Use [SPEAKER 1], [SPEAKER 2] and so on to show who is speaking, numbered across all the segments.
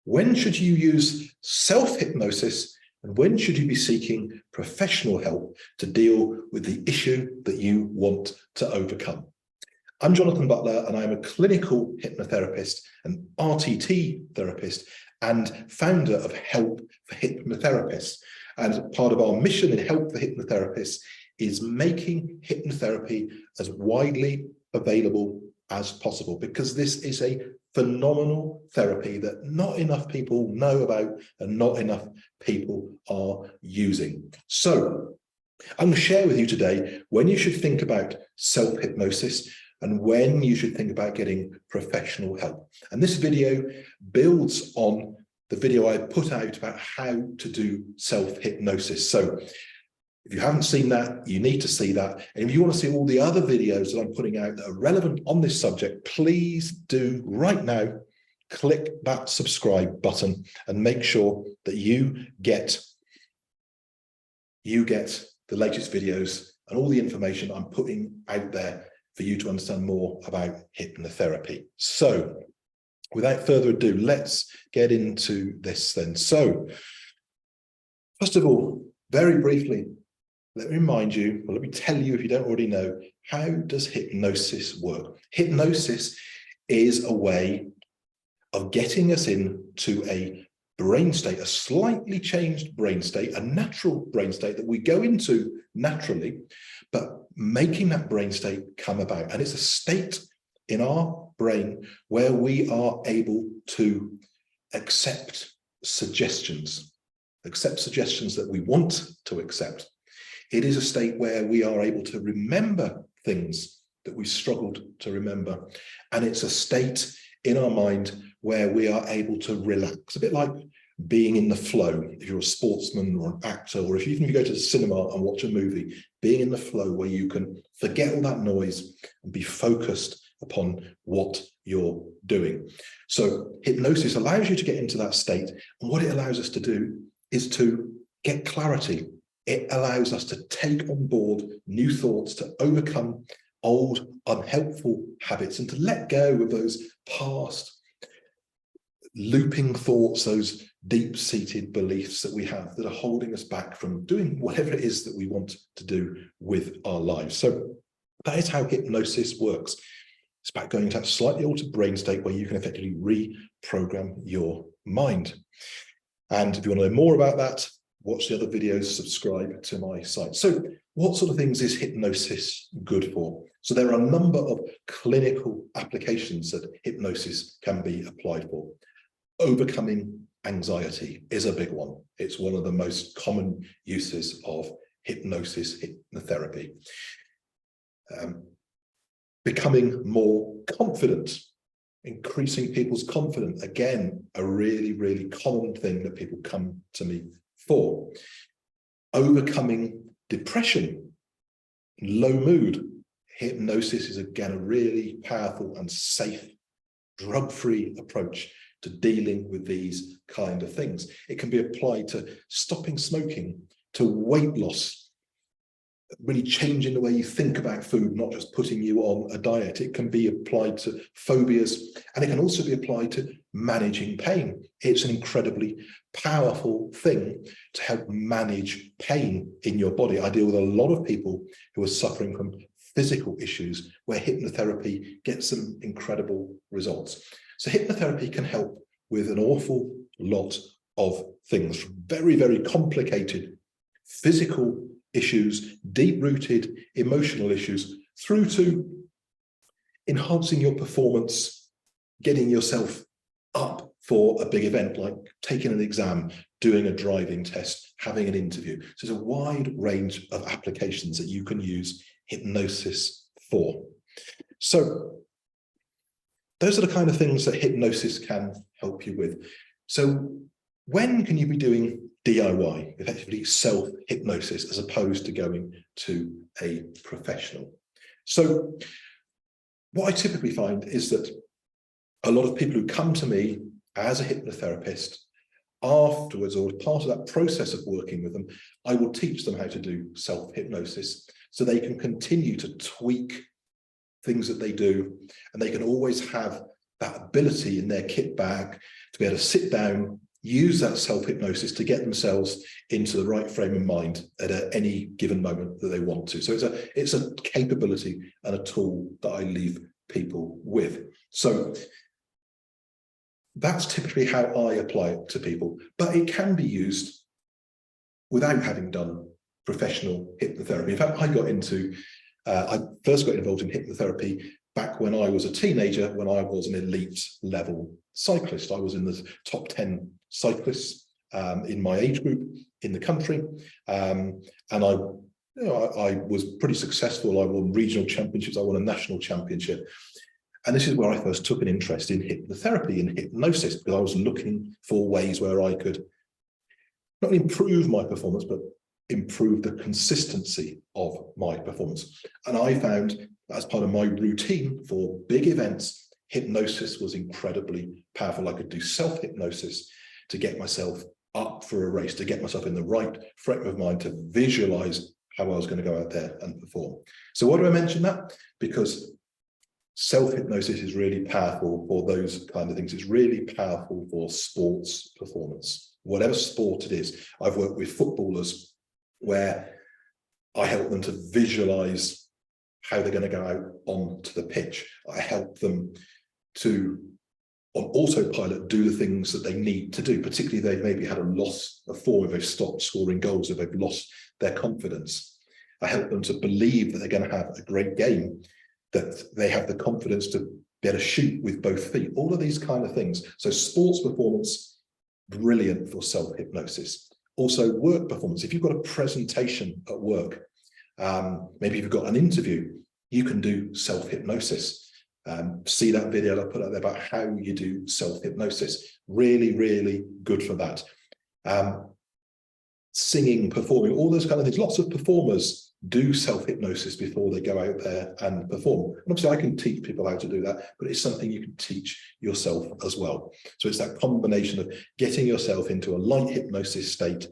[SPEAKER 1] When should you use self-hypnosis, and when should you be seeking professional help to deal with the issue that you want to overcome? I'm Jonathan Butler, and I'm a clinical hypnotherapist, an RTT therapist, and founder of Help for Hypnotherapists. And part of our mission in Help for Hypnotherapists is making hypnotherapy as widely available as possible, because this is a phenomenal therapy that not enough people know about and not enough people are using. So I'm going to share with you today when you should think about self-hypnosis and when you should think about getting professional help. And this video builds on the video I put out about how to do self-hypnosis. So if you haven't seen that, you need to see that. And if you want to see all the other videos that I'm putting out that are relevant on this subject, please do right now, click that subscribe button and make sure that you get the latest videos and all the information I'm putting out there for you to understand more about hypnotherapy. So without further ado, let's get into this then. So first of all, very briefly, let me remind you, or let me tell you if you don't already know, how does hypnosis work? Hypnosis is a way of getting us into a brain state, a slightly changed brain state, a natural brain state that we go into naturally, but making that brain state come about. And it's a state in our brain where we are able to accept suggestions that we want to accept. It is a state where we are able to remember things that we struggled to remember. And it's a state in our mind where we are able to relax, a bit like being in the flow. If you're a sportsman or an actor, or if you go to the cinema and watch a movie, being in the flow where you can forget all that noise and be focused upon what you're doing. So hypnosis allows you to get into that state. And what it allows us to do is to get clarity. It allows us to take on board new thoughts, to overcome old unhelpful habits and to let go of those past looping thoughts, those deep-seated beliefs that we have that are holding us back from doing whatever it is that we want to do with our lives. So that is how hypnosis works. It's about going into that slightly altered brain state where you can effectively reprogram your mind. And if you want to know more about that, watch the other videos, subscribe to my site. So what sort of things is hypnosis good for? So there are a number of clinical applications that hypnosis can be applied for. Overcoming anxiety is a big one. It's one of the most common uses of hypnosis, hypnotherapy. Becoming more confident, increasing people's confidence. Again, a really, really common thing that people come to me for. Overcoming depression, low mood. Hypnosis is again a really powerful and safe, drug-free approach to dealing with these kind of things. It can be applied to stopping smoking, to weight loss, really changing the way you think about food, not just putting you on a diet. It can be applied to phobias, and it can also be applied to managing pain. It's an incredibly powerful thing to help manage pain in your body. I deal with a lot of people who are suffering from physical issues where hypnotherapy gets some incredible results. So hypnotherapy can help with an awful lot of things, from very, very complicated physical issues, deep-rooted emotional issues, through to enhancing your performance, getting yourself up for a big event like taking an exam, doing a driving test, having an interview. So there's a wide range of applications that you can use hypnosis for. So those are the kind of things that hypnosis can help you with. So when can you be doing DIY, effectively self-hypnosis, as opposed to going to a professional? So what I typically find is that a lot of people who come to me as a hypnotherapist, afterwards, or part of that process of working with them, I will teach them how to do self-hypnosis so they can continue to tweak things that they do, and they can always have that ability in their kit bag to be able to sit down, use that self-hypnosis to get themselves into the right frame of mind at any given moment that they want to. So it's a capability and a tool that I leave people with. So that's typically how I apply it to people, but it can be used without having done professional hypnotherapy. In fact, I first got involved in hypnotherapy back when I was a teenager, when I was an elite level cyclist. I was in the top 10 cyclists in my age group in the country. And I was pretty successful. I won regional championships. I won a national championship. And this is where I first took an interest in hypnotherapy and hypnosis, because I was looking for ways where I could not only improve my performance, but improve the consistency of my performance. And I found, as part of my routine for big events, hypnosis was incredibly powerful. I could do self-hypnosis to get myself up for a race, to get myself in the right frame of mind, to visualize how I was going to go out there and perform. So why do I mention that? Because self-hypnosis is really powerful for those kind of things. It's really powerful for sports performance, whatever sport it is. I've worked with footballers where I help them to visualize how they're going to go out onto the pitch. I help them to, on autopilot, do the things that they need to do, particularly if they've maybe had a loss of form, if they've stopped scoring goals, if they've lost their confidence. I help them to believe that they're going to have a great game, that they have the confidence to be able to shoot with both feet, all of these kind of things. So sports performance, brilliant for self-hypnosis. Also work performance. If you've got a presentation at work, maybe you've got an interview, you can do self-hypnosis. See that video I put out there about how you do self-hypnosis. Really, really good for that. Singing, performing, all those kind of things. Lots of performers do self-hypnosis before they go out there and perform. And obviously I can teach people how to do that, but it's something you can teach yourself as well. So it's that combination of getting yourself into a light hypnosis state,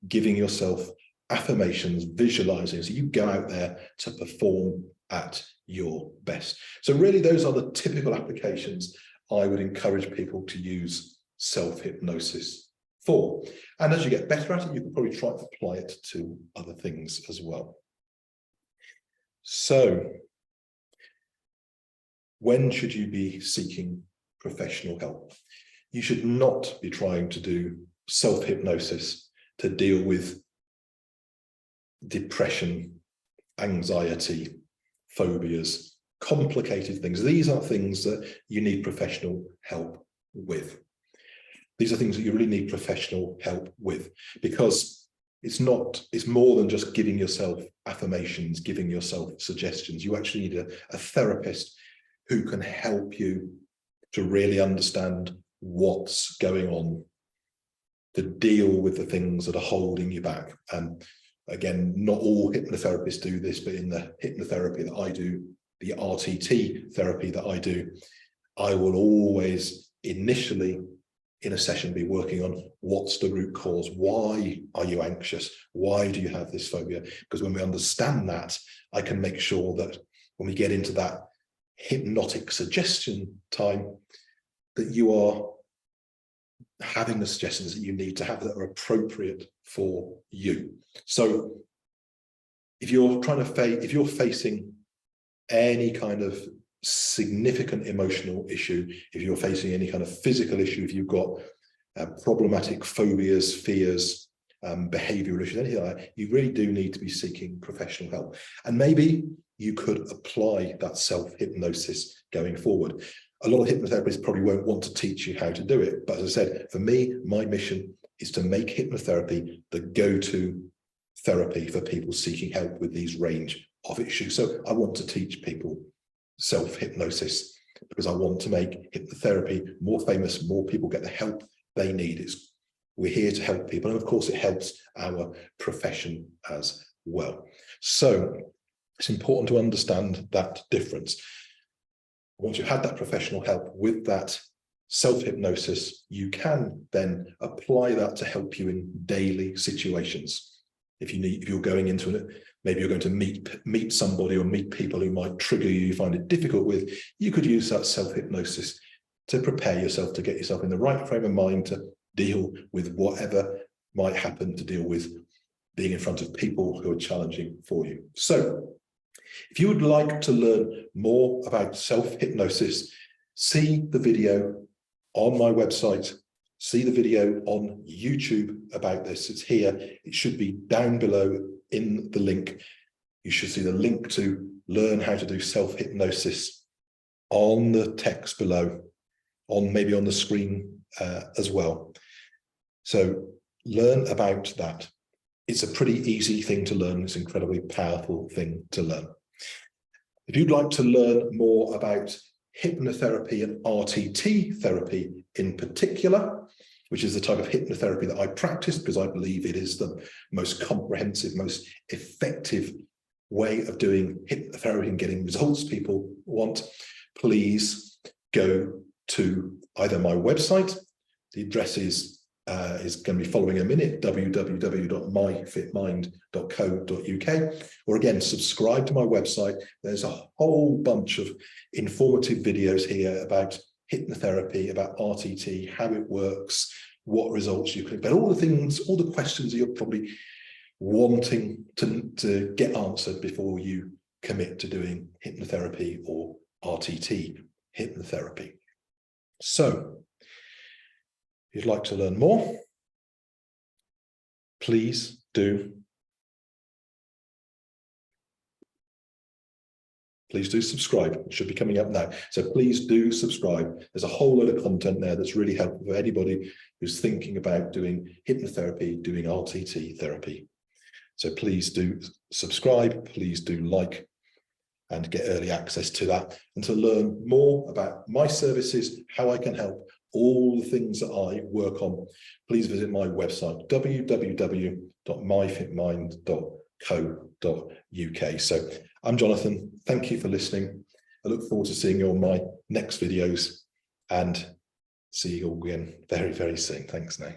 [SPEAKER 1] giving yourself affirmations, visualizing, so you go out there to perform at your best. So really those are the typical applications I would encourage people to use self-hypnosis for. And as you get better at it, you can probably try to apply it to other things as well. So when should you be seeking professional help? You should not be trying to do self-hypnosis to deal with depression, anxiety, phobias, complicated things. These are things that you need professional help with. These are things that you really need professional help with, because it's more than just giving yourself affirmations, giving yourself suggestions. You actually need a therapist who can help you to really understand what's going on, to deal with the things that are holding you back. And again, not all hypnotherapists do this, but in the hypnotherapy that I do, the RTT therapy that I do, I will always initially in a session be working on what's the root cause. Why are you anxious? Why do you have this phobia? Because when we understand that, I can make sure that when we get into that hypnotic suggestion time, that you are having the suggestions that you need to have that are appropriate for you. So if you're if you're facing any kind of significant emotional issue, if you're facing any kind of physical issue, if you've got problematic phobias, fears, behavioral issues, anything like that, you really do need to be seeking professional help. And maybe you could apply that self-hypnosis going forward. A lot of hypnotherapists probably won't want to teach you how to do it. But as I said, for me, my mission is to make hypnotherapy the go-to therapy for people seeking help with these range of issues. So I want to teach people self-hypnosis because I want to make hypnotherapy more famous, more people get the help they need. We're here to help people, and of course it helps our profession as well. So it's important to understand that difference. Once you've had that professional help with that self-hypnosis, you can then apply that to help you in daily situations. If you're going into it, maybe you're going to meet somebody or meet people who might trigger you find it difficult with, you could use that self-hypnosis to prepare yourself, to get yourself in the right frame of mind to deal with whatever might happen to deal with being in front of people who are challenging for you. So if you would like to learn more about self-hypnosis, see the video on my website, see the video on YouTube about this. It's here. It should be down below in the link. You should see the link to learn how to do self-hypnosis on the text below, maybe on the screen as well. So learn about that. It's a pretty easy thing to learn. It's an incredibly powerful thing to learn. If you'd like to learn more about hypnotherapy and RTT therapy in particular, which is the type of hypnotherapy that I practice because I believe it is the most comprehensive, most effective way of doing hypnotherapy and getting results people want, please go to either my website. The address is going to be following in a minute, www.myfitmind.co.uk, or again, subscribe to my website. There's a whole bunch of informative videos here about hypnotherapy, about RTT, how it works, what results you can get, all the things, all the questions that you're probably wanting to get answered before you commit to doing hypnotherapy or RTT hypnotherapy. So, if you'd like to learn more, please do subscribe. It should be coming up now. So please do subscribe. There's a whole lot of content there that's really helpful for anybody who's thinking about doing hypnotherapy, doing RTT therapy. So please do subscribe, please do like and get early access to that. And to learn more about my services, how I can help, all the things that I work on, please visit my website, www.myfitmind.co.uk. So I'm Jonathan. Thank you for listening. I look forward to seeing you on my next videos and see you all again very, very soon. Thanks now.